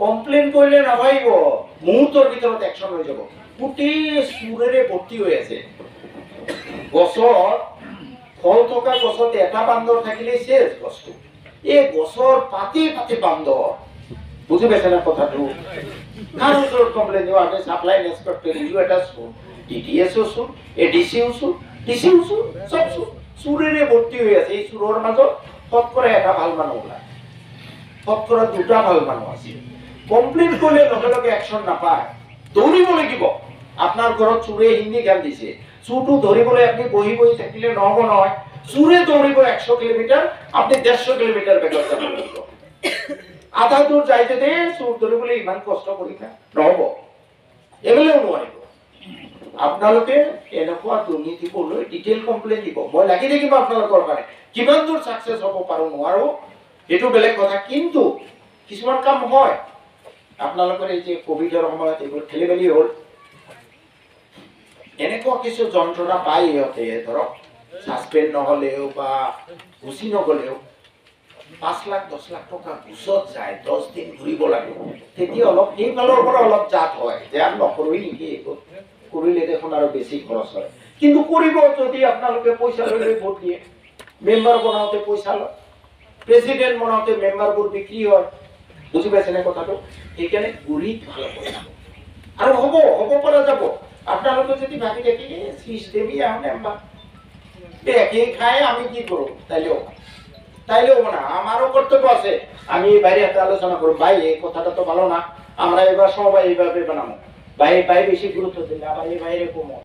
Complan কৰলে না ভাইব মুহূৰ্তেৰ ভিতৰত অ্যাকশন হয়ে যাব। গোটেই চুৰেৰে ভৰ্তি হৈ আছে। গছৰ ফল থকা গছত এটা বান্দৰ থাকিলে শেষ গছটো। এই গছৰ পাতে পাতে বান্দৰ। বুজি পাইছে না কথাটো? কাৰ ওচৰত কমপ্লেইন দিব? আমি সাপ্লাই ইন্সপেক্টৰ এটা চোৰ, টিটিএছও চোৰ, এডিচিও চোৰ, ডিচিও চোৰ, চব চোৰ। চুৰেৰে ভৰ্তি হৈ আছে। এই চোৰৰ মাজত শতকৰা এটা ভাল মানুহ ওলায়, শতকৰা দুটা ভাল মানুহ আছে। কমপ্লেইন কৰলে লগে লগে অ্যাকশন নাপায়, দৌড়িব লাগিব। আপনাৰ ঘৰত চুৰে হিন্দি গান দিছে, চুৰটো ধৰিবলৈ আপনি বহি বহি থাকিলে নহব নহয়। চুৰে দৌড়িব 100 কিলোমিটাৰ, আপনি 150 কিলোমিটাৰ বেগত যাব লাগিব। আধা দূৰ যাইতে দে চুৰ ধৰিবলৈ ইমান কষ্ট কৰি না নহব, এবেলেও নোৱাৰিব। আপোনালোকে এনেকুৱা দুৰ্নীতিবোৰ ডিটেইল কমপ্লেইন দিব। মই লাগি থাকিব আপোনালোকৰ কাৰণে। কিমান দূৰ সাকসেস হ'ব পাৰো নোৱাৰো সেইটো বেলেগ কথা, কিন্তু কিছুমান কাম হয়। আপোনালোকৰ এই যে কোভিডৰ সময়ত এইবোৰ খেলি মেলি হ'ল, এনেকুৱা কিছু যন্ত্ৰণা পায় ইহঁতে, ধৰক সাসপেন্ড নহলেও বা গুচি নগলেও 5 লাখ 10 লাখ টকা ঘুষত যায়, 10 দিন ঘূৰিব লাগে। তেতিয়া অলপ এইফালৰ পৰা অলপ জাত হয় যে আমি নকৰোঁ নেকি, কৰিলে দেখোন আৰু বেছি খৰচ হয়। কিন্তু কৰিব যদি আপোনালোকে পইচা লৈ ভোট দিয়ে, মেম্বাৰ বনাওঁতে পইচা লয়, প্ৰেসিডেন্ট বনাওঁতে মেম্বাৰবোৰ বিক্ৰী হয়। বুজি পাইছে না কথাটো? সেইকাৰণে গুৰিত ভাল কৰিব আৰু হ'ব পৰা যাব। আপোনালোকে যদি ভাবি দেখি সিস্টেমই মেম্বার একেই খায়, আমি কি করব? তাইলেও না, আমারও কর্তব্য আছে। আমি বাইরে হাতে আলোচনা করব, ভাই এই কথাটা তো ভালো না, আমরা এবার সবাই এইভাবে বানাবো। ভাই বেশি গুরুত্ব দিলে আবার এই বাইরে কমো।